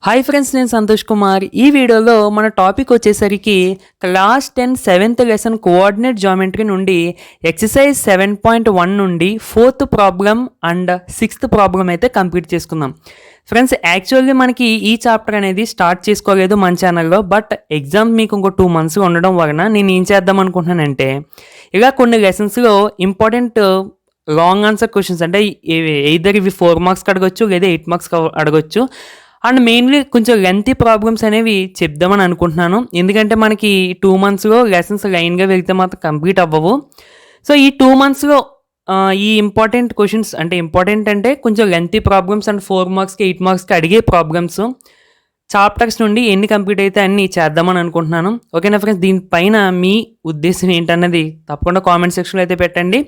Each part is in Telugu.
హాయ్ ఫ్రెండ్స్, నేను సంతోష్ కుమార్. ఈ వీడియోలో మన టాపిక్ వచ్చేసరికి class 10 7th lesson coordinate geometry నుండి ఎక్సర్సైజ్ 7.1 నుండి 4th problem and 6th problem అయితే కంప్లీట్ చేసుకుందాం. ఫ్రెండ్స్, యాక్చువల్లీ మనకి ఈ చాప్టర్ అనేది స్టార్ట్ చేసుకోలేదు మన ఛానల్లో. బట్ ఎగ్జామ్ మీకు ఇంకో 2 months ఉండడం వలన నేను ఏం చేద్దాం అనుకుంటున్నానంటే, ఇలా కొన్ని లెసన్స్లో ఇంపార్టెంట్ లాంగ్ ఆన్సర్ క్వశ్చన్స్ అంటే ఎయిదర్ ఇవి 4 marks అడగొచ్చు లేదా 8 marks అడగొచ్చు. అండ్ మెయిన్లీ కొంచెం లెంతీ ప్రాబ్లమ్స్ అనేవి చెప్దామని అనుకుంటున్నాను. ఎందుకంటే మనకి 2 monthsలో లెసన్స్ లైన్గా వెళ్తే మాత్రం కంప్లీట్ అవ్వవు. సో ఈ 2 monthsలో ఈ ఇంపార్టెంట్ క్వశ్చన్స్ అంటే కొంచెం లెంతీ ప్రాబ్లమ్స్ అండ్ 4 marksకి 8 marksకి అడిగే ప్రాబ్లమ్స్ చాప్టర్స్ నుండి ఎన్ని కంప్లీట్ అయితే అన్ని చేద్దామని అనుకుంటున్నాను. ఓకేనా ఫ్రెండ్స్, దీనిపైన మీ ఉద్దేశం ఏంటన్నది తప్పకుండా కామెంట్ సెక్షన్లో అయితే పెట్టండి.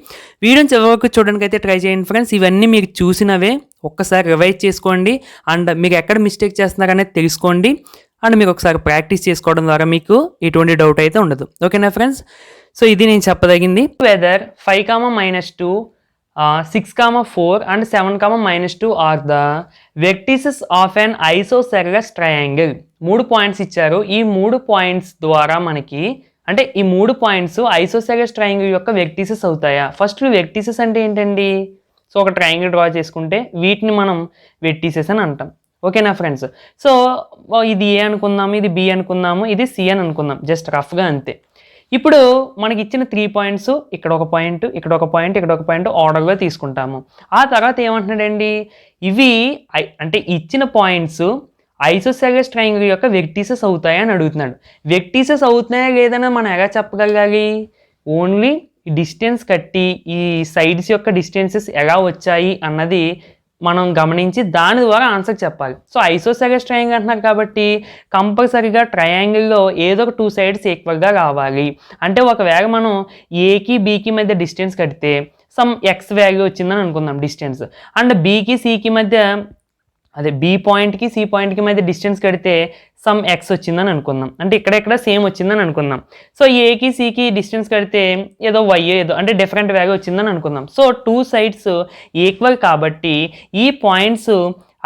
వీడియోని చివరి వరకు చూడడానికి అయితే ట్రై చేయండి ఫ్రెండ్స్. ఇవన్నీ మీరు చూసినవే, ఒక్కసారి రివైజ్ చేసుకోండి అండ్ మీరు ఎక్కడ మిస్టేక్ చేస్తున్నారనేది తెలుసుకోండి. అండ్ మీరు ఒకసారి ప్రాక్టీస్ చేసుకోవడం ద్వారా మీకు ఎటువంటి డౌట్ అయితే ఉండదు. ఓకేనా ఫ్రెండ్స్, సో ఇది నేను చెప్పదగింది. Weather 5, -2 6, 4 and 7, -2 are the vertices of an isosceles triangle. 3 points ఇచ్చారు. ఈ 3 పాయింట్స్ ద్వారా మనకి అంటే ఈ 3 పాయింట్స్ ఐసోసెలస్ ట్రయాంగిల్ యొక్క వెర్టిసెస్ అవుతాయా? ఫస్ట్ వెర్టిసెస్ అంటే ఏంటండి? సో ఒక ట్రయాంగిల్ డ్రా చేసుకుంటే వీటిని మనం వెర్టిసెస్ అని అంటాం. ఓకేనా ఫ్రెండ్స్, సో ఇది ఏ అనుకుందాము, ఇది బి అనుకుందాము, ఇది సి అని అనుకుందాం, జస్ట్ రఫ్గా అంతే. ఇప్పుడు మనకి ఇచ్చిన 3 పాయింట్స్, ఇక్కడ ఒక పాయింట్, ఇక్కడ ఒక పాయింట్, ఇక్కడ ఒక పాయింట్ ఆర్డర్గా తీసుకుంటాము. ఆ తర్వాత ఏమంటున్నాడండి, ఇవి అంటే ఇచ్చిన పాయింట్స్ ఐసోసెలస్ ట్రయాంగిల్ యొక్క వెర్టిసెస్ అవుతాయా అని అడుగుతున్నాడు. వెర్టిసెస్ అవుతున్నాయా లేదని మనం ఎలా చెప్పగలగాలి? ఓన్లీ డిస్టెన్స్ కట్టి ఈ సైడ్స్ యొక్క డిస్టెన్సెస్ ఎలా వచ్చాయి అన్నది మనం గమనించి దాని ద్వారా ఆన్సర్ చెప్పాలి. సో ఐసోసెలస్ ట్రయాంగిల్ అంటున్నారు కాబట్టి కంపల్సరీగా ట్రయాంగిల్లో ఏదో ఒక 2 sides ఈక్వల్గా రావాలి. అంటే ఒకవేళ మనం ఏకి బీకి మధ్య డిస్టెన్స్ కడితే సమ్ ఎక్స్ వాల్యూ వచ్చిందని అనుకుందాం డిస్టెన్స్, అండ్ బీకి సికి మధ్య బి పాయింట్కి సి పాయింట్కి మధ్య డిస్టెన్స్ కడితే సమ్ ఎక్స్ వచ్చిందని అనుకుందాం, అంటే ఇక్కడెక్కడ సేమ్ వచ్చిందని అనుకుందాం. సో ఏకి సికి డిస్టెన్స్ కడితే ఏదో వై ఏదో అంటే డిఫరెంట్ వాల్యూ వచ్చిందని అనుకుందాం. సో 2 sides ఈక్వల్ కాబట్టి ఈ పాయింట్స్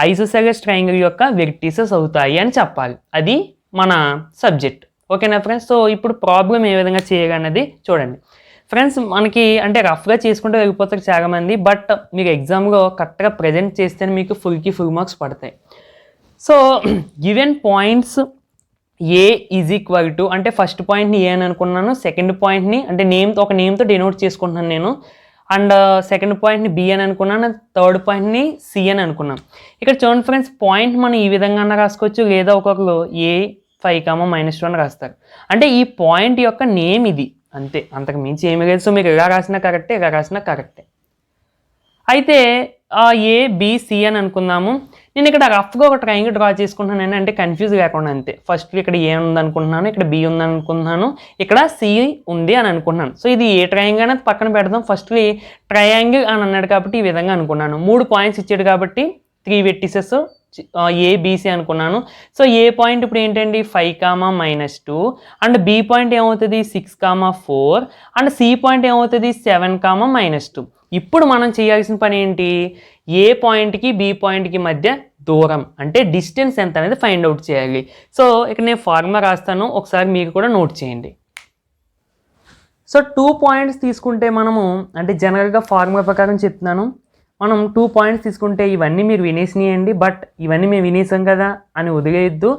ఐసోసెలస్ ట్రయాంగిల్ యొక్క వెర్టిసెస్ అవుతాయి అని చెప్పాలి. అది మన సబ్జెక్ట్. ఓకేనా ఫ్రెండ్స్, సో ఇప్పుడు ప్రాబ్లం ఏ విధంగా చేయాలన్నది చూడండి ఫ్రెండ్స్. మనకి అంటే రఫ్గా చేసుకుంటూ వెళ్ళిపోతారు చాలామంది, బట్ మీకు ఎగ్జామ్లో కరెక్ట్గా ప్రజెంట్ చేస్తేనే మీకు ఫుల్ మార్క్స్ పడతాయి. So given points A is equal to అంటే ఫస్ట్ పాయింట్ని ఏ అని అనుకున్నాను, సెకండ్ పాయింట్ని అంటే ఒక నేమ్తో డినోట్ చేసుకుంటున్నాను నేను, అండ్ సెకండ్ పాయింట్ని బి అని అనుకున్నాను, థర్డ్ పాయింట్ని సి అని అనుకున్నాను. ఇక్కడ చూడండి ఫ్రెండ్స్, పాయింట్ మనం ఈ విధంగా రాసుకోవచ్చు, లేదా ఒక్కొక్కరు ఏ 5, -2 అని రాస్తారు. అంటే ఈ పాయింట్ యొక్క నేమ్ ఇది అంతే, అంతకు మించి ఏమి లేదు. సో మీరు ఎలా రాసినా కరెక్టే, ఎలా రాసినా కరెక్టే. అయితే ఏ బి సి అని అనుకుందాము. నేను ఇక్కడ రఫ్గా ఒక ట్రయాంగిల్ డ్రా చేసుకుంటున్నాను అంటే కన్ఫ్యూజ్ లేకుండా అంతే. ఫస్ట్ ఇక్కడ ఏ ఉంది అనుకుంటున్నాను, ఇక్కడ బి ఉంది అనుకుంటున్నాను, ఇక్కడ సి ఉంది అని అనుకుంటున్నాను. సో ఇది ఏ ట్రయాంగిల్ అనేది పక్కన పెడదాం. ఫస్ట్లీ ట్రయాంగిల్ అని అన్నాడు కాబట్టి ఈ విధంగా అనుకున్నాను. 3 పాయింట్స్ ఇచ్చాడు కాబట్టి 3 వెర్టిసెస్ ఏబిసి అనుకున్నాను. సో ఏ పాయింట్ ఇప్పుడు ఏంటండి 5, -2 అండ్ బి పాయింట్ ఏమవుతుంది 6, 4 అండ్ సి పాయింట్ ఏమవుతుంది 7, -2. ఇప్పుడు మనం చేయాల్సిన పని ఏంటి, ఏ పాయింట్కి బి పాయింట్కి మధ్య దూరం అంటే డిస్టెన్స్ ఎంత అనేది ఫైండ్ అవుట్ చేయాలి. సో ఇక్కడ నేను ఫార్ములా రాస్తాను, ఒకసారి మీరు కూడా నోట్ చేయండి. సో 2 పాయింట్స్ తీసుకుంటే మనము అంటే జనరల్గా ఫార్ములా ప్రకారం చెప్తున్నాను, మనం 2 పాయింట్స్ తీసుకుంటే ఇవన్నీ మీరు వినేసినాయండి, బట్ ఇవన్నీ మేము వినేసాం కదా అని వదిలేయద్దు.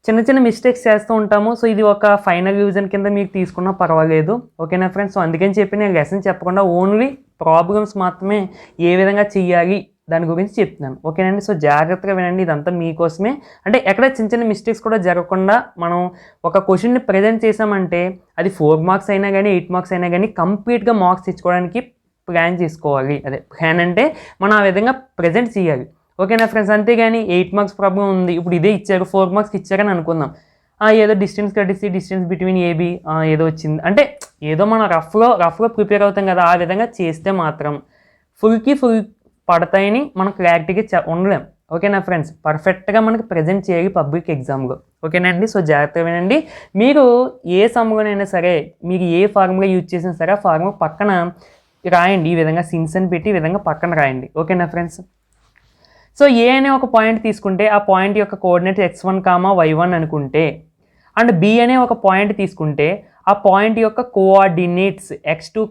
చిన్న మిస్టేక్స్ చేస్తూ ఉంటాము. సో ఇది ఒక ఫైనల్ రివిజన్ కింద మీకు తీసుకున్నా పర్వాలేదు. ఓకేనా ఫ్రెండ్స్, సో అందుకని చెప్పి నేను లెసన్ చెప్పకుండా ఓన్లీ ప్రాబ్లమ్స్ మాత్రమే ఏ విధంగా చెయ్యాలి దాని గురించి చెప్తున్నాను. ఓకేనండి, సో జాగ్రత్తగా వినండి, ఇదంతా మీకోసమే. అంటే ఎక్కడ చిన్న మిస్టేక్స్ కూడా జరగకుండా మనం ఒక క్వశ్చన్ని ప్రజెంట్ చేసామంటే అది 4 marks అయినా కానీ 8 marks అయినా కానీ కంప్లీట్గా మార్క్స్ తెచ్చుకోవడానికి ప్లాన్ చేసుకోవాలి. ప్లాన్ అంటే మనం ఆ విధంగా ప్రజెంట్ చేయాలి. ఓకేనా ఫ్రెండ్స్, అంతేగాని 8 marks ప్రాబ్లం ఉంది, ఇప్పుడు ఇదే ఇచ్చారు 4 marks ఇచ్చారని అనుకుందాం, ఏదో డిస్టెన్స్ కట్టేసి డిస్టెన్స్ బిట్వీన్ ఏబి ఏదో వచ్చింది అంటే ఏదో మనం రఫ్గా ప్రిపేర్ అవుతాం కదా, ఆ విధంగా చేస్తే మాత్రం ఫుల్ పడతాయని మనం క్లారిటీగా ఉండలేం. ఓకేనా ఫ్రెండ్స్, పర్ఫెక్ట్గా మనకి ప్రజెంట్ చేయాలి పబ్లిక్ ఎగ్జామ్లో. ఓకేనండి, సో జాగ్రత్తగా వినండి. మీరు ఏ సమ్లోనైనా సరే మీరు ఏ ఫార్ములా యూజ్ చేసినా సరే ఆ ఫార్ములా పక్కన రాయండి, ఈ విధంగా సిన్స్ అని పెట్టి ఈ విధంగా పక్కన రాయండి. ఓకేనా ఫ్రెండ్స్, సో ఏ అనే ఒక పాయింట్ తీసుకుంటే ఆ పాయింట్ యొక్క కోఆర్డినేట్స్ x1, y1 అనుకుంటే, అండ్ బి అనే ఒక పాయింట్ తీసుకుంటే ఆ పాయింట్ యొక్క కోఆర్డినేట్స్ x2,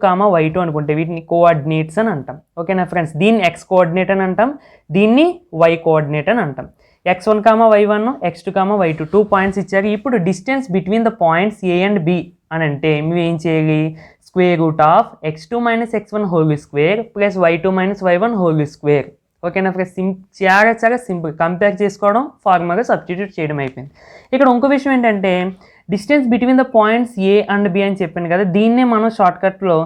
y2 అనుకుంటే వీటిని కోఆర్డినేట్స్ అని అంటాం. ఓకేనా ఫ్రెండ్స్, దీన్ని x కోఆర్డినేట్ అని అంటాం, దీన్ని y కోఆర్డినేట్ అని అంటాం. x1, y1, x2, y2 2 points ఇచ్చారు. ఇప్పుడు distance between the points A and B అని అంటే మేము ఏం చేయాలి, square root of x2 - x1 whole square plus y2 - y1 whole square. ఓకేనా ఫ్రెండ్స్, చాలా సింపుల్. కంపేర్ చేసుకోవడం, ఫార్ములా సబ్స్టిట్యూట్ చేయడం అయిపోయింది. ఇక్కడ ఇంకో విషయం ఏంటంటే డిస్టెన్స్ between the points A and B అని చెప్పాను కదా, దీన్నే మనం షార్ట్కట్లో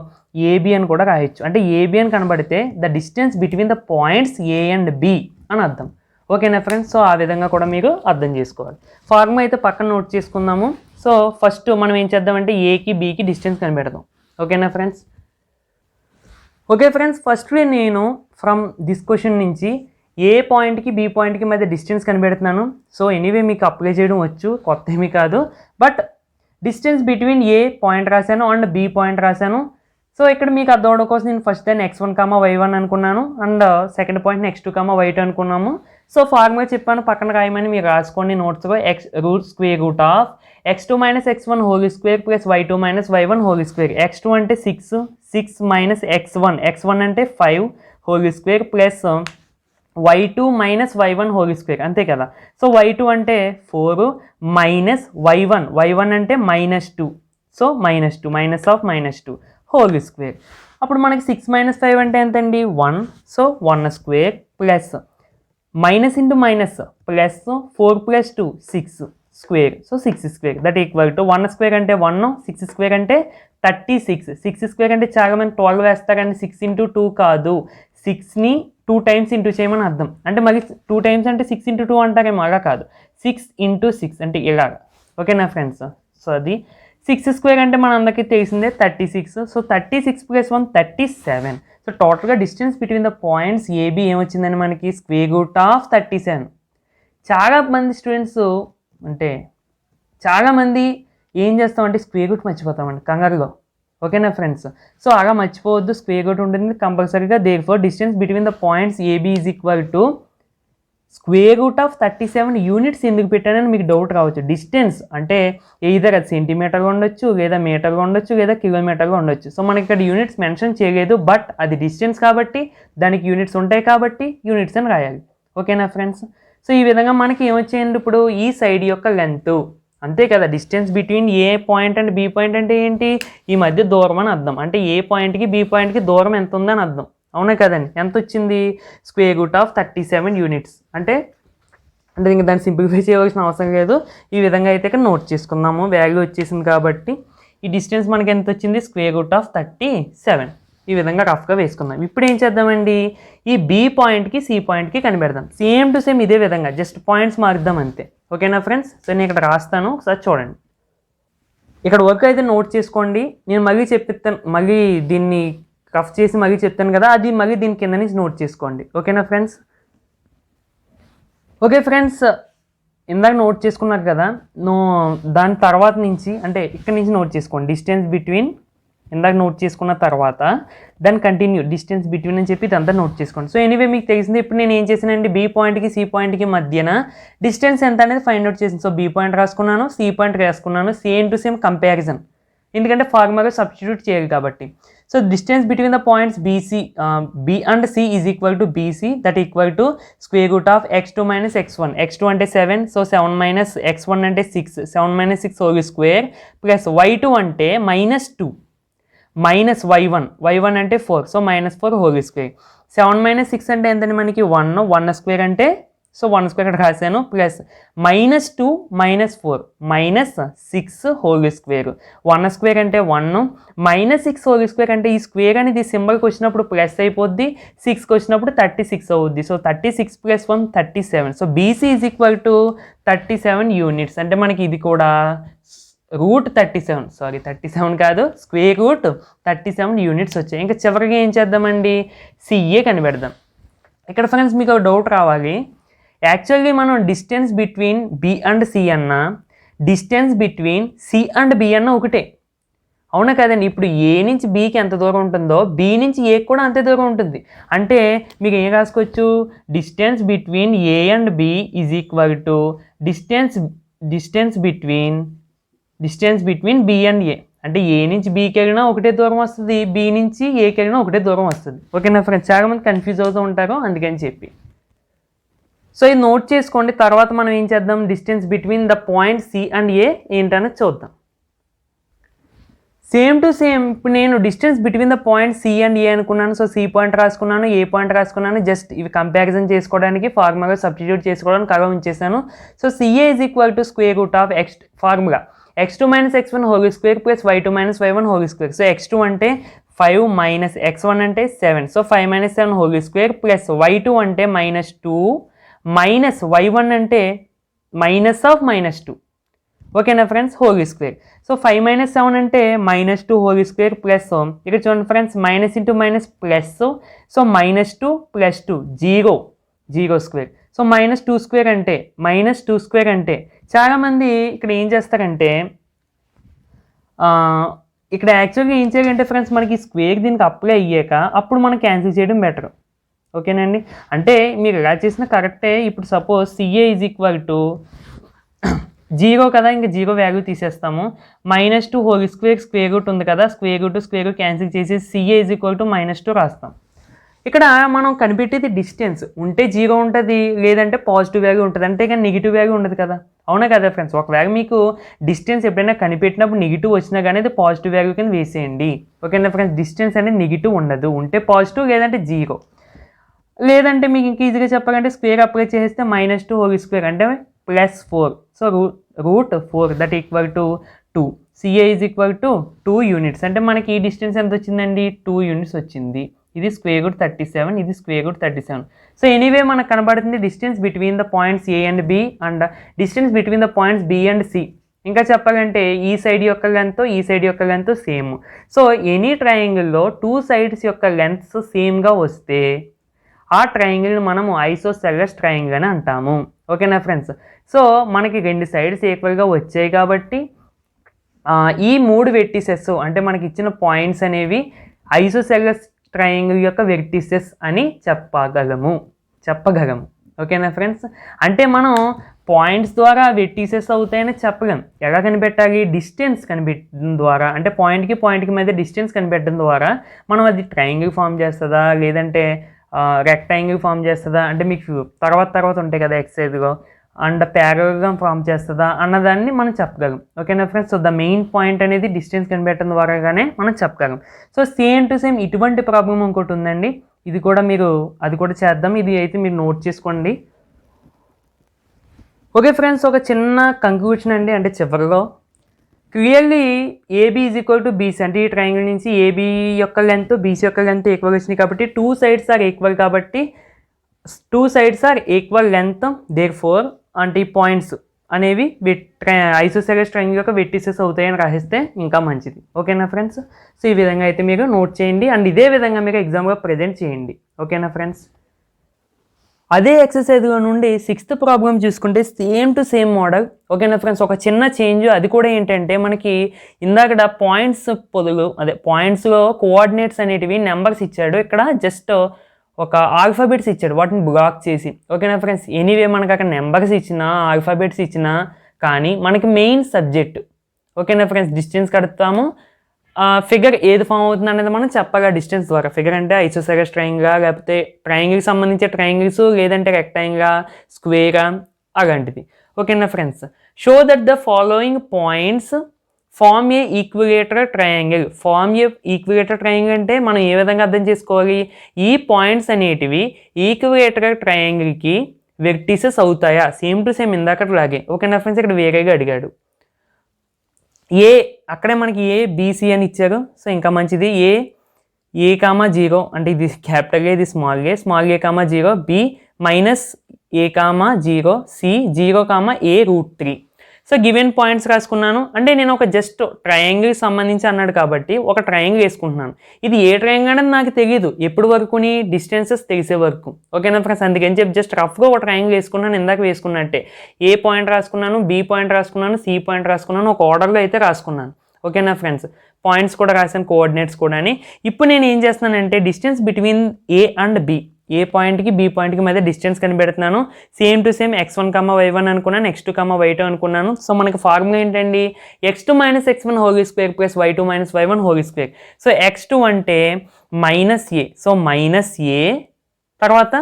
ఏబి అని కూడా రాయొచ్చు. అంటే ఏబి అని కనబడితే the distance between the points A and B అని అర్థం. ఓకేనా ఫ్రెండ్స్, సో ఆ విధంగా కూడా మీరు అర్థం చేసుకోవాలి. ఫార్ములా అయితే పక్కన నోట్ చేసుకుందాము. సో ఫస్ట్ మనం ఏం చేద్దామంటే ఏకి బీకి డిస్టెన్స్ కనిపెడదాం. ఓకేనా ఫ్రెండ్స్. ఓకే ఫ్రెండ్స్, ఫస్ట్ నేను ఫ్రమ్ దిస్ క్వశ్చన్ నుంచి ఏ పాయింట్కి బి పాయింట్కి మధ్య డిస్టెన్స్ కనిపెడుతున్నాను. సో ఎనీవే మీకు అప్లై చేయడం వచ్చు, కొత్త ఏమీ కాదు. But distance between A point రాశాను అండ్ బి పాయింట్ రాశాను. సో ఇక్కడ మీకు అర్థం అవడం కోసం నేను ఫస్ట్ దాన్ని x1, y1 అనుకున్నాను అండ్ సెకండ్ పాయింట్ని x2, y2 అనుకున్నాము. సో ఫార్ములా చెప్పాను, పక్కన రాయమని మీరు రాసుకోండి నోట్స్లో. Square root of x2 - x1 whole square plus y2 - y1 whole square. x2 అంటే 6 x1 అంటే 5 whole square plus y2 - y1 whole square, అంతే కదా. సో y2 అంటే 4 మైనస్ y1 అంటే -2. So -2 whole square. అప్పుడు మనకి 6 - 5 అంటే ఎంతండి 1. So 1 square plus minus into minus plus 4 + 2 6 square. So 6 square that equal to 1 square అంటే 1, 6 స్క్వేర్ అంటే 36. 6 స్క్వేర్ అంటే చాలా మంది 12 వేస్తారండి, 6 × 2 కాదు, 6ని 2 టైమ్స్ ఇంటూ చేయమని అర్థం. అంటే మరి 2 టైమ్స్ అంటే 6 × 2 అంటారేమో, అలా కాదు, 6 × 6 అంటే ఇలాగా. ఓకేనా ఫ్రెండ్స్. సో అది 6 స్క్వేర్ అంటే మన అందరికీ తెలిసిందే 36. సో 36 + 1 37. సో టోటల్గా distance between the points AB ఏమొచ్చిందని మనకి స్క్వేర్ రూట్ ఆఫ్ 37. చాలా మంది స్టూడెంట్స్ అంటే చాలామంది ఏం చేస్తామంటే స్క్వేర్ రూట్ మర్చిపోతామండి కంగారులో. ఓకేనా ఫ్రెండ్స్. సో అలా మర్చిపోవద్దు, స్క్వేర్ రూట్ ఉంటుంది కంపల్సరీగా. Therefore distance between the points AB is equal to square root of 37 units ఎందుకు పెట్టానని మీకు డౌట్ రావచ్చు. డిస్టెన్స్ అంటే ఎయిదర్ అది సెంటీమీటర్గా ఉండొచ్చు, లేదా మీటర్గా ఉండొచ్చు, లేదా కిలోమీటర్గా ఉండొచ్చు. సో మనకి ఇక్కడ యూనిట్స్ మెన్షన్ చేయలేదు, బట్ అది డిస్టెన్స్ కాబట్టి దానికి యూనిట్స్ ఉంటాయి కాబట్టి యూనిట్స్ అని రాయాలి. ఓకేనా ఫ్రెండ్స్. సో ఈ విధంగా మనకి ఏమొచ్చేయండి ఇప్పుడు ఈ సైడ్ యొక్క లెంత్, అంతే కదా. Distance between A point and B point అంటే ఏంటి, ఈ మధ్య దూరం అని అర్థం. అంటే ఏ పాయింట్కి బి పాయింట్కి దూరం ఎంత ఉందని అర్థం, అవునా కదండి. ఎంత వచ్చింది, స్క్వేర్ రూట్ ఆఫ్ 37 యూనిట్స్. అంటే ఇంకా దాన్ని సింప్లిఫై చేయవలసిన అవసరం లేదు, ఈ విధంగా అయితే ఇక్కడ నోట్ చేసుకుందాము. వాల్యూ వచ్చేసింది కాబట్టి ఈ డిస్టెన్స్ మనకి ఎంత వచ్చింది, స్క్వేర్ రూట్ ఆఫ్ 37. ఈ విధంగా రఫ్గా వేసుకుందాం. ఇప్పుడు ఏం చేద్దామండి, ఈ బి పాయింట్కి సి పాయింట్కి కనిపెడదాం. సేమ్ టు సేమ్ ఇదే విధంగా, జస్ట్ పాయింట్స్ మారుద్దాం అంతే. ఓకేనా ఫ్రెండ్స్. సో నేను ఇక్కడ రాస్తాను, ఒకసారి చూడండి. ఇక్కడ వర్క్ అయితే నోట్ చేసుకోండి. నేను మళ్ళీ చెప్పిస్తాను, మళ్ళీ దీన్ని రఫ్ చేసి మళ్ళీ చెప్తాను కదా, అది మళ్ళీ దీని కింద నుంచి నోట్ చేసుకోండి. ఓకేనా ఫ్రెండ్స్. ఓకే ఫ్రెండ్స్, ఇందాక నోట్ చేసుకున్నారు కదా, దాని తర్వాత నుంచి అంటే ఇక్కడ నుంచి నోట్ చేసుకోండి. డిస్టెన్స్ బిట్వీన్ ఇందాక నోట్ చేసుకున్న తర్వాత దాన్ని కంటిన్యూ డిస్టెన్స్ బిట్వీన్ అని చెప్పి ఇదంతా నోట్ చేసుకోండి. సో ఎనీవే మీకు తెలిసింది. ఇప్పుడు నేను ఏం చేశానండి, బి పాయింట్కి సి పాయింట్కి మధ్యన డిస్టెన్స్ ఎంత అనేది ఫైండ్ అవుట్ చేసింది. సో బి పాయింట్ రాసుకున్నాను, సి పాయింట్ రాసుకున్నాను, సేమ్ టు సేమ్ కంపారిజన్, ఎందుకంటే ఫార్ములా సబ్స్టిట్యూట్ చేయాలి కాబట్టి. So distance between the points B and C is equal to BC, that equal to square root of x2 - x1. x2 అంటే 7, సో 7 - x1 అంటే 6, 7 - 6 హోల్ స్క్వేర్ ప్లస్ y2 అంటే -2 మైనస్ y1 అంటే 4, సో -4 హోల్ స్క్వేర్. 7 - 6 అంటే ఎంతండి మనకి 1 స్క్వేర్ అంటే, సో 1 స్క్వేర్ ఇక్కడ రాశాను, ప్లస్ -2 - 4 -6 హోల్ స్క్వేర్. 1 స్క్వేర్ అంటే 1, -6 హోల్ స్క్వేర్ అంటే ఈ స్క్వేర్ అనేది సింబల్కి వచ్చినప్పుడు ప్లస్ అయిపోద్ది, 6కి వచ్చినప్పుడు 36 అవుద్ది. So 36 + 1 37. So BC is equal to 37 units. అంటే మనకి ఇది కూడా రూట్ 37 కాదు, స్క్వేర్ రూట్ 37 యూనిట్స్ వచ్చాయి. ఇంకా చివరిగా ఏం చేద్దామండి, సిఏ కనిపెడదాం. ఇక్కడ ఫ్రెండ్స్ మీకు ఒక డౌట్ రావాలి. యాక్చువల్లీ మనం distance between B and C అన్న, distance between C and B అన్న ఒకటే, అవునా కదండి. ఇప్పుడు ఏ నుంచి బీకి ఎంత దూరం ఉంటుందో బి నుంచి ఏకి కూడా అంతే దూరం ఉంటుంది. అంటే మీకు ఏం రాసుకోవచ్చు, distance between A and B is equal to distance between B and A. అంటే ఏ నుంచి బీకి వెళ్ళినా ఒకటే దూరం వస్తుంది, బి నుంచి ఏకి వెళ్ళినా ఒకటే దూరం వస్తుంది. ఓకేనా ఫ్రెండ్స్, చాలా మంది కన్ఫ్యూజ్ అవుతూ ఉంటారు అందుకని చెప్పి. సో ఇది నోట్ చేసుకోండి. తర్వాత మనం ఏం చేద్దాం, distance between the point C and A ఏంటనేది చూద్దాం. సేమ్ టు సేమ్ ఇప్పుడు నేను distance between the point C and A అనుకున్నాను. సో సి పాయింట్ రాసుకున్నాను, ఏ పాయింట్ రాసుకున్నాను. జస్ట్ ఇవి కంపారిజన్ చేసుకోవడానికి ఫార్ములా సబ్స్టిట్యూట్ చేసుకోవడానికి అలా ఉంచేసాను. So CA is equal to square root of X formula x2 - x1 whole square plus y2 - y1 whole square. So x2 అంటే 5 మైనస్ x1 అంటే 7. So 5 - 7 whole square plus y2 అంటే -2 మైనస్ y1 అంటే మైనస్ ఆఫ్ -2. ఓకేనా ఫ్రెండ్స్, హోల్ స్క్వేర్. సో 5 - 7 అంటే -2 హోల్ స్క్వేర్ ప్లస్ ఇక్కడ చూడండి friends, minus into minus plus. So -2 + 2 0 square. So -2 square అంటే చాలామంది ఇక్కడ ఏం చేస్తారంటే ఇక్కడ యాక్చువల్గా ఏం చేయాలంటే ఫ్రెండ్స్, మనకి స్క్వేర్ దీనికి అప్లై అయ్యాక అప్పుడు మనం క్యాన్సిల్ చేయడం బెటర్. ఓకేనండి, అంటే మీరు ఎలా చేసినా కరెక్టే. ఇప్పుడు suppose CA is equal to 0 కదా, ఇంకా 0 వాల్యూ తీసేస్తాము. -2 హోల్ స్క్వేర్ స్క్వేర్ రూట్ ఉంది కదా, స్క్వేర్ రూట్ క్యాన్సిల్ చేసి సిఏ ఈజ్ ఈక్వల్ టు -2 రాస్తాం. ఇక్కడ మనం కనిపెట్టేది డిస్టెన్స్. ఉంటే 0 ఉంటుంది, లేదంటే పాజిటివ్ వాల్యూ ఉంటుంది, అంటే కానీ నెగిటివ్ వాల్యూ ఉండదు కదా. అవునా కదా ఫ్రెండ్స్, ఒకవేళ మీకు డిస్టెన్స్ ఎప్పుడైనా కనిపెట్టినప్పుడు నెగిటివ్ వచ్చినా కానీ అది పాజిటివ్ వాల్యూ కింద వేసేయండి. ఓకేనా ఫ్రెండ్స్, డిస్టెన్స్ అనేది నెగిటివ్ ఉండదు, ఉంటే పాజిటివ్ లేదంటే 0. లేదంటే మీకు ఇంకా ఈజీగా చెప్పాలంటే స్క్వేర్ అప్లై చేస్తే -2 హోల్ స్క్వేర్ అంటే +4. So root 4 that equal to 2. CA is equal to 2 units. అంటే మనకి ఈ డిస్టెన్స్ ఎంత వచ్చిందండి, 2 యూనిట్స్ వచ్చింది. ఇది స్క్వేర్ రూట్ 37, ఇది స్క్వేర్ రూట్ 37. సో ఎనీవే మనకు కనబడుతుంది distance between the points A and B and distance between the points B and C. ఇంకా చెప్పాలంటే ఈ సైడ్ యొక్క లెంత్ ఈ సైడ్ యొక్క లెంత్ సేమ్. సో ఎనీ ట్రయాంగిల్లో 2 సైడ్స్ యొక్క లెంత్స్ సేమ్గా వస్తే ఆ ట్రయాంగిల్ని మనము ఐసోసెల్లస్ ట్రయాంగిల్ అని అంటాము. ఓకేనా ఫ్రెండ్స్, సో మనకి 2 సైడ్స్ ఈక్వల్గా వచ్చాయి కాబట్టి ఈ 3 వెర్టిసెస్ అంటే మనకి ఇచ్చిన పాయింట్స్ అనేవి ఐసోసెల్లస్ ట్రయాంగిల్ యొక్క వెర్టిసెస్ అని చెప్పగలము. ఓకేనా ఫ్రెండ్స్, అంటే మనం పాయింట్స్ ద్వారా వెర్టిసెస్ అవుతాయని చెప్పలేం. ఎలా కనిపెట్టాలి, డిస్టెన్స్ కనిపెట్టడం ద్వారా. అంటే పాయింట్కి మధ్య డిస్టెన్స్ కనిపెట్టడం ద్వారా మనం అది ట్రయాంగిల్ ఫామ్ చేస్తుందా లేదంటే రెక్టాంగిల్ ఫామ్ చేస్తుందా, అంటే మీకు తర్వాత ఉంటాయి కదా ఎక్సైజ్లో, అండ్ ప్యారలల్గా ఫామ్ చేస్తుందా అన్నదాన్ని మనం చెప్పగలం. ఓకేనా friends, so the main point అనేది డిస్టెన్స్ కనిపెట్టడం ద్వారాగానే మనం చెప్పగలం. సో సేమ్ టు సేమ్ ఇటువంటి ప్రాబ్లం ఇంకోటి ఉందండి, అది కూడా చేద్దాం. ఇది అయితే మీరు నోట్ చేసుకోండి. ఓకే ఫ్రెండ్స్, ఒక చిన్న కంక్లూషన్ అండి, అంటే చివరిలో clearly AB is equal to BC. అంటే ఈ ట్రయాంగిల్ నుంచి ఏబీ యొక్క లెంత్ బీసీ యొక్క లెంత్ ఈక్వల్ వచ్చినాయి కాబట్టి 2 సైడ్స్ ఆర్ ఈక్వల్ కాబట్టి 2 sides are equal length. Therefore అంటే ఈ పాయింట్స్ అనేవి ఐసోసెల్లస్ ట్రయాంగిల్ యొక్క వెర్టిసెస్ అవుతాయని రాసిస్తే ఇంకా మంచిది. ఓకేనా ఫ్రెండ్స్, సో ఈ విధంగా అయితే మీరు నోట్ చేయండి అండ్ ఇదే విధంగా మీరు ఎగ్జామ్గా ప్రజెంట్ చేయండి. ఓకేనా ఫ్రెండ్స్, అదే ఎక్సర్సైజ్లో నుండి 6th ప్రాబ్లం చూసుకుంటే సేమ్ టు సేమ్ మోడల్. ఓకేనా ఫ్రెండ్స్, ఒక చిన్న చేంజ్, అది కూడా ఏంటంటే మనకి ఇందాక పాయింట్స్లో కోఆర్డినేట్స్ అనేటివి నెంబర్స్ ఇచ్చాడు, ఇక్కడ జస్ట్ ఒక ఆల్ఫాబెట్స్ ఇచ్చాడు వాటిని బ్లాక్ చేసి. ఓకేనా ఫ్రెండ్స్, ఎనీవే మనకు అక్కడ నెంబర్స్ ఇచ్చినా ఆల్ఫాబెట్స్ ఇచ్చినా కానీ మనకి మెయిన్ సబ్జెక్ట్. ఓకేనా ఫ్రెండ్స్, డిస్టెన్స్ కడతాము, ఫిగర్ ఏది ఫామ్ అవుతుంది అనేది మనం చెప్పాలి డిస్టెన్స్ ద్వారా. ఫిగర్ అంటే ఐసోసెల్లస్ ట్రయాంగిలా లేకపోతే ట్రయాంగిల్కి సంబంధించిన ట్రయాంగిల్స్ లేదంటే రెక్టాంగిలా స్క్వేరా అలాంటిది. ఓకేనా friends, show that the following points form a equilateral triangle. అంటే మనం ఏ విధంగా అర్థం చేసుకోవాలి, ఈ పాయింట్స్ అనేటివి ఈక్విలేటరల్ ట్రయాంగిల్కి వెర్టిసెస్ అవుతాయా, సేమ్ టు సేమ్ ఇందాకట్లాగే. ఓకేనా ఫ్రెండ్స్, ఇక్కడ వేరేగా అడిగాడు. అక్కడే మనకి ఏ బీసీ అని ఇచ్చారు, సో ఇంకా మంచిది. ఏ కామా 0 అంటే ఇది క్యాపిటల్ ఏ, ఇది small a 0, B -a comma 0, C 0 comma a √3. So given points రాసుకున్నాను. అంటే నేను ఒక జస్ట్ ట్రయాంగిల్ సంబంధించి అన్నాడు కాబట్టి ఒక ట్రయాంగిల్ వేసుకుంటున్నాను. ఇది ఏ ట్రయాంగిల్ అనేది నాకు తెలియదు ఎప్పుడు వరకుని, డిస్టెన్సెస్ తెలిసే వరకు. ఓకేనా ఫ్రెండ్స్, అందుకని చెప్పి జస్ట్ రఫ్గా ఒక ట్రయాంగిల్ వేసుకున్నాను, ఇందాక వేసుకున్నట్టే. ఏ పాయింట్ రాసుకున్నాను, బి పాయింట్ రాసుకున్నాను, సి పాయింట్ రాసుకున్నాను, ఒక ఆర్డర్లో అయితే రాసుకున్నాను. ఓకేనా ఫ్రెండ్స్, పాయింట్స్ కూడా రాశాను, కోఆర్డినేట్స్ కూడా అని. ఇప్పుడు నేను ఏం చేస్తున్నానంటే distance between A and B, A పాయింట్కి బి పాయింట్కి మధ్య డిస్టెన్స్ కనిపెడుతున్నాను. Same to same x1, y1 అనుకున్నాను, x2, y2 అనుకున్నాను. సో మనకి ఫార్ములా ఏంటండి, x2 - x1 whole square plus y2 - y1 whole square. So x2 అంటే -a, సో -a తర్వాత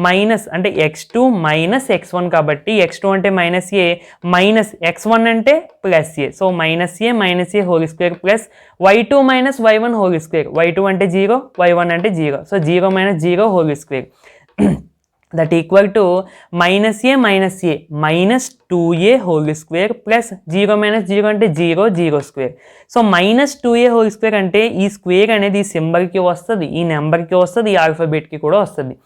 మైనస్ అంటే x2 - x1 కాబట్టి x2 అంటే -a మైనస్ x1 అంటే +a, so -a whole square plus y2 - y1 whole square. y2 అంటే 0, y1 అంటే 0, so 0 - 0 whole square that equal to -a -2a whole square plus 0 - 0 అంటే 0, 0 square. So -2a whole square అంటే ఈ స్క్వేర్ అనేది ఈ సింబల్కి వస్తుంది, ఈ నెంబర్కి వస్తుంది, ఈ ఆల్ఫాబెట్కి కూడా వస్తుంది.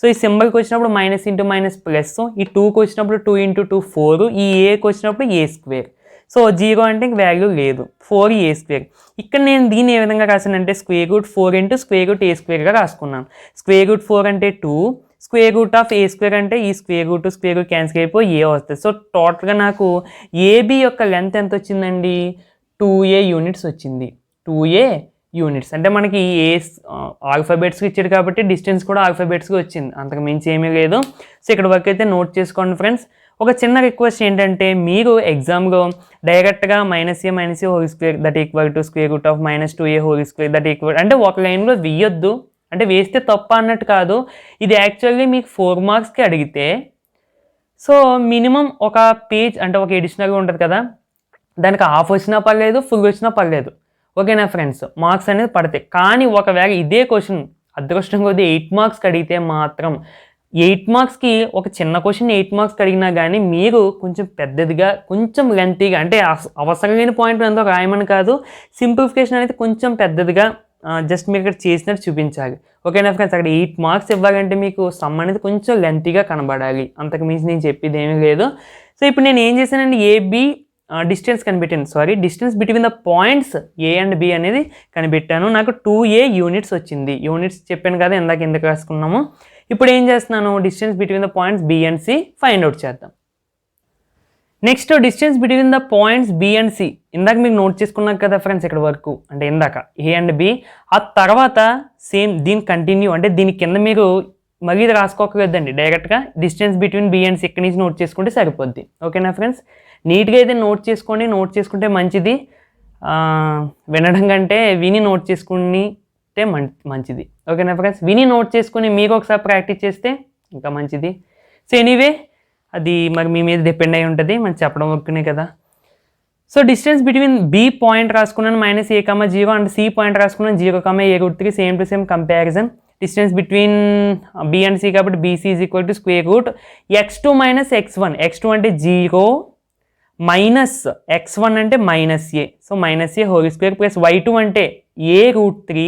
సో ఈ సింబల్కి వచ్చినప్పుడు మైనస్ ఇంటూ మైనస్ ప్లస్, ఈ 2కి వచ్చినప్పుడు 2 × 2 4, ఈ ఏకి వచ్చినప్పుడు a స్క్వేర్. సో 0 అంటే ఇంక వాల్యూ లేదు, 4a స్క్వేర్. ఇక్కడ నేను దీన్ని ఏ విధంగా రాశానంటే √4 × √a స్క్వేర్గా రాసుకున్నాను. √4 అంటే 2, √a స్క్వేర్ అంటే ఈ స్క్వేర్ క్యాన్సిల్ అయిపోయి a వస్తుంది. సో టోటల్గా నాకు ఏబి యొక్క లెంత్ ఎంత వచ్చిందండి, 2a యూనిట్స్ వచ్చింది. 2a యూనిట్స్ అంటే మనకి ఏ ఆల్ఫాబెట్స్కి ఇచ్చాడు కాబట్టి డిస్టెన్స్ కూడా ఆల్ఫాబెట్స్కి వచ్చింది, అంతకు మించి ఏమీ లేదు. సో ఇక్కడ వరకు అయితే నోట్ చేసుకోండి ఫ్రెండ్స్. ఒక చిన్న రిక్వెస్ట్ ఏంటంటే మీరు ఎగ్జామ్లో డైరెక్ట్గా -a whole square that equal to √-2a whole square that equal అంటే ఒక లైన్లో వేయొద్దు, అంటే వేస్తే తప్ప అన్నట్టు కాదు. ఇది యాక్చువల్లీ మీకు 4 మార్క్స్కి అడిగితే సో మినిమం ఒక పేజ్ అంటే ఒక ఎడిషనల్గా ఉంటుంది కదా, దానికి హాఫ్ వచ్చినా పర్లేదు, ఫుల్ వచ్చినా పర్లేదు, ఓకేనా ఫ్రెండ్స్, మార్క్స్ అనేది పడతాయి. కానీ ఒకవేళ ఇదే క్వశ్చన్ అదృష్టం కొద్ది 8 మార్క్స్కి అడిగితే మాత్రం 8 మార్క్స్కి ఒక చిన్న క్వశ్చన్ 8 మార్క్స్కి అడిగినా కానీ మీరు కొంచెం పెద్దదిగా, కొంచెం లెంతీగా, అంటే అవసరమైన పాయింట్ ఎంతో రాయమని కాదు, సింప్లిఫికేషన్ అనేది కొంచెం పెద్దదిగా జస్ట్ మీరు ఇక్కడ చేసినట్టు చూపించాలి, ఓకేనా ఫ్రెండ్స్. అక్కడ 8 మార్క్స్ ఇవ్వాలంటే మీకు సమ్ అనేది కొంచెం లెంతీగా కనబడాలి, అంతకు మించి నేను చెప్పేది ఏమీ లేదు. సో ఇప్పుడు నేను ఏం చేశానండి, ఏబి డిస్టెన్స్ కనిపెట్టాను, distance between the points A and B అనేది కనిపెట్టాను. నాకు 2a యూనిట్స్ వచ్చింది. యూనిట్స్ చెప్పాను కదా ఇందాక ఎందుకు రాసుకున్నాము. ఇప్పుడు ఏం చేస్తున్నాను, distance between the points B and C find out చేద్దాం. Next distance between the points B and C ఇందాక మీకు నోట్ చేసుకున్నాం కదా ఫ్రెండ్స్ ఇక్కడ వరకు, అంటే ఇందాక ఏ అండ్ బి. ఆ తర్వాత సేమ్ దీని కంటిన్యూ, అంటే దీని కింద మీరు మళ్ళీ ఇది రాసుకోకలేదండి, డైరెక్ట్గా distance between B and C ఇక్కడి నుంచి నోట్ చేసుకుంటే సరిపోద్ది, ఓకేనా ఫ్రెండ్స్. నీట్గా అయితే నోట్ చేసుకుంటే మంచిది, వినడం కంటే విని నోట్ చేసుకుంటే మంచిది, ఓకేనా ఫ్రెండ్స్. విని నోట్ చేసుకుని మీకు ఒకసారి ప్రాక్టీస్ చేస్తే ఇంకా మంచిది. సో ఎనీవే అది మరి మీ మీద డిపెండ్ అయి ఉంటుంది, మనం చెప్పడం వరకునే కదా. So distance between B point రాసుకున్నాను -a,0 అండ్ సి పాయింట్ రాసుకున్నాను 0,a√3, same to same comparison. Distance between B and C కాబట్టి BC is equal to √x2 - x1, x2 అంటే 0 మైనస్ x1 అంటే -a, so -a whole square plus y2 అంటే a√3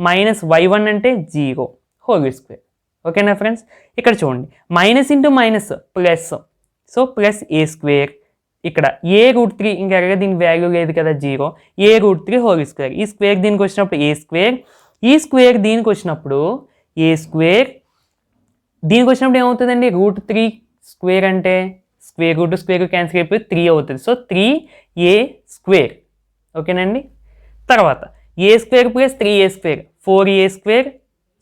మైనస్ y1 అంటే 0 హోల్ స్క్వేర్, ఓకేనా ఫ్రెండ్స్. ఇక్కడ చూడండి minus into minus plus, so plus a square, ఇక్కడ a√3 ఇంకా ఎక్కడ దీనికి వాల్యూ లేదు కదా 0, a√3 హోల్ స్క్వేర్. ఈ స్క్వేర్ దీనికి వచ్చినప్పుడు a స్క్వేర్, ఈ స్క్వేర్ దీనికి వచ్చినప్పుడు a స్క్వేర్, దీనికి వచ్చినప్పుడు ఏమవుతుందండి √3 స్క్వేర్ అంటే స్క్వేర్ క్యాన్సిల్ అయిపోయి 3 అవుతుంది, సో 3a స్క్వేర్, ఓకేనండి. తర్వాత a square plus 3a square 4a square,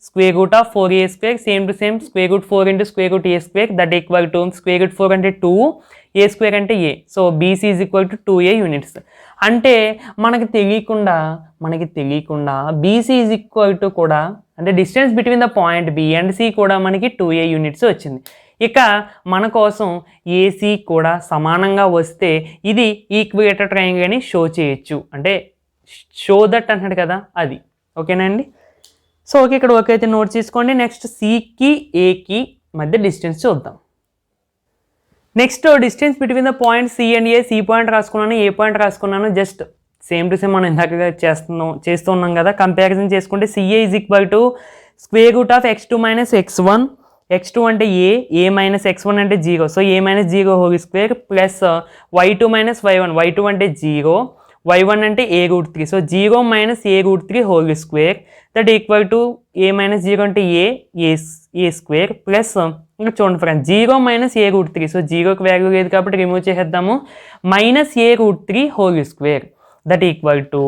√4a square, same to same √4 × √a square that equal to √4 అంటే 2, a స్క్వేర్ అంటే a, so BC is equal to 2a units. అంటే మనకి తెలియకుండా బీసీ ఈజ్ ఈక్వల్ టు కూడా, అంటే distance between the point B and C కూడా మనకి 2a యూనిట్స్ వచ్చింది. ఇక మన కోసం ఏసీ కూడా సమానంగా వస్తే ఇది ఈక్వేటర్ ట్రయాంగిల్ అని షో చేయొచ్చు, అంటే షో దట్ అంటున్నాడు కదా అది, ఓకేనా అండి. సో ఓకే, ఇక్కడ ఓకే అయితే నోట్ చేసుకోండి. నెక్స్ట్ సికి ఏకి మధ్య డిస్టెన్స్ చూద్దాం. Next distance between the point C and A, C point రాసుకున్నాను, ఏ పాయింట్ రాసుకున్నాను, జస్ట్ సేమ్ టు సేమ్ మనం ఇందాక చేస్తున్నాం కదా, కంపారిజన్ చేసుకుంటే CA is equal to √x2 - x1, x2 అంటే a మైనస్ x1 అంటే 0, so a - 0 whole square plus y2 - y1, y2 అంటే 0, y1 అంటే a√3, so 0 - a√3 whole square that equal to a - 0 అంటే a స్క్వేర్ ప్లస్ ఇంకా చూడండి ఫ్రెండ్స్ 0 - a√3, సో 0కి వాల్యూ లేదు కాబట్టి రిమూవ్ చేసేద్దాము, -a√3 whole square. That equal to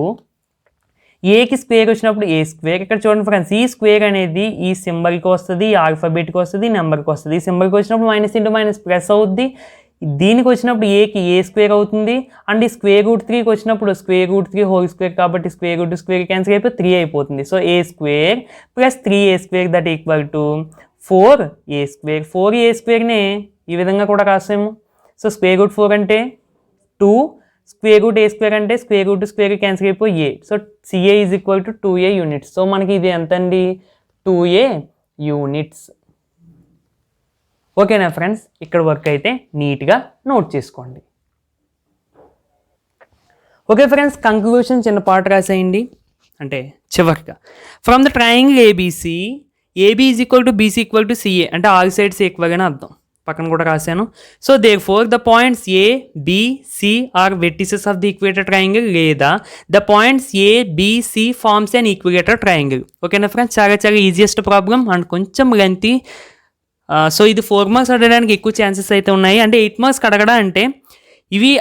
ఏకి స్క్వేర్ వచ్చినప్పుడు ఏ స్క్వేర్. ఇక్కడ చూడండి ఫ్రెండ్స్, ఈ స్క్వేర్ అనేది ఈ సింబల్కి వస్తుంది, ఈ ఆల్ఫాబెట్కి వస్తుంది, ఈ నెంబర్కి వస్తుంది. ఈ సింబల్కి వచ్చినప్పుడు మైనస్ ఇంటూ మైనస్ ప్లస్ అవుద్ది, దీనికి వచ్చినప్పుడు ఏకి ఏ స్క్వేర్ అవుతుంది, అండ్ ఈ స్క్వేర్ రూట్ 3కి వచ్చినప్పుడు స్క్వేర్ రూట్ 3 హోల్ స్క్వేర్ కాబట్టి స్క్వేర్ రూట్ స్క్వేర్ క్యాన్సిల్ అయిపోయి 3 అయిపోతుంది. So A square plus 3a square that equal to 4a square. 4a స్క్వేర్ని ఈ విధంగా కూడా రాసాము. సో స్క్వేర్ రూట్ 4 అంటే 2, స్క్వేర్ రూట్ ఏ స్క్వేర్ అంటే స్క్వేర్ రూట్ స్క్వేర్ క్యాన్సిల్ అయిపోయి A. So CA is equal to 2a units. సో మనకి ఇది ఎంత అండి, 2a యూనిట్స్. ఓకేనా ఫ్రెండ్స్, ఇక్కడ వర్క్ అయితే నీట్గా నోట్ చేసుకోండి. ఓకే ఫ్రెండ్స్, కంక్లూషన్ చిన్న పార్ట్ రాసేయండి, అంటే చివరిగా. From the triangle ABC, AB is equal to BC equal to CA అంటే ఆల్ సైడ్స్ ఈక్వల్ అని అర్థం. పక్కన కూడా రాశాను. So therefore the points A B C are vertices of the equator triangle, లేదా the points A B C forms and equator triangle. ఓకేనా ఫ్రెండ్స్, చాలా చాలా ఈజియెస్ట్ ప్రాబ్లం అండ్ కొంచెం లెంతీ. సో ఇది 4 మార్క్స్ అడగడానికి ఎక్కువ ఛాన్సెస్ అయితే ఉన్నాయి. అంటే 8 మార్క్స్ అడగడా అంటే ఇవి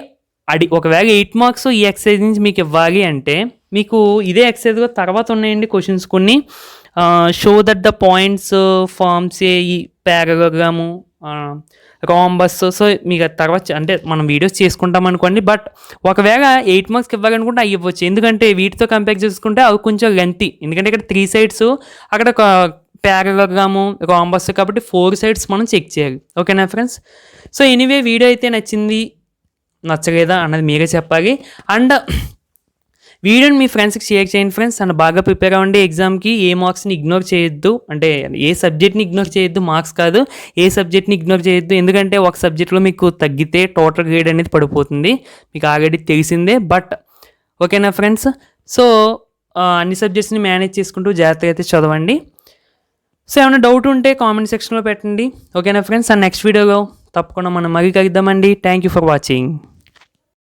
ఒకవేళ 8 మార్క్స్ ఈ ఎక్సర్సైజ్ నుంచి మీకు ఇవ్వాలి అంటే మీకు ఇదే ఎక్సర్సైజ్గా తర్వాత ఉన్నాయండి క్వశ్చన్స్ కొన్ని. Show that the points forms a ఈ పారాగ్రాము రాంబస్. సో మీకు తర్వాత అంటే మనం వీడియోస్ చేసుకుంటాం అనుకోండి. బట్ ఒకవేళ 8 మార్క్స్కి ఇవ్వాలనుకుంటే అవి ఇవ్వచ్చు, ఎందుకంటే వీటితో కంపేర్ చేసుకుంటే అవి కొంచెం లెంతీ. ఎందుకంటే ఇక్కడ 3 సైడ్స్, అక్కడ పారాగ్రాము రాంబస్ కాబట్టి 4 సైడ్స్ మనం చెక్ చేయాలి. ఓకేనా ఫ్రెండ్స్. సో ఎనీవే వీడియో అయితే నచ్చింది నచ్చలేదా అన్నది మీరే చెప్పాలి. అండ్ వీడియోని మీ ఫ్రెండ్స్కి షేర్ చేయండి ఫ్రెండ్స్. అండ్ బాగా ప్రిపేర్ అవ్వండి ఎగ్జామ్కి. ఏ మార్క్స్ని ఇగ్నోర్ చేయొద్దు, అంటే ఏ సబ్జెక్ట్ని ఇగ్నోర్ చేయొద్దు, మార్క్స్ కాదు, ఏ సబ్జెక్ట్ని ఇగ్నోర్ చేయొద్దు. ఎందుకంటే ఒక సబ్జెక్ట్లో మీకు తగ్గితే టోటల్ గ్రేడ్ అనేది పడిపోతుంది, మీకు ఆల్రెడీ తెలిసిందే. బట్ ఓకేనా ఫ్రెండ్స్, సో అన్ని సబ్జెక్ట్స్ని మేనేజ్ చేసుకుంటూ జాగ్రత్తగా అయితే చదవండి. సో ఏమైనా డౌట్ ఉంటే కామెంట్ సెక్షన్లో పెట్టండి. ఓకేనా ఫ్రెండ్స్, అండ్ నెక్స్ట్ వీడియోలో తప్పకుండా మనం మళ్ళీ కలుద్దామండి. Thank you for watching.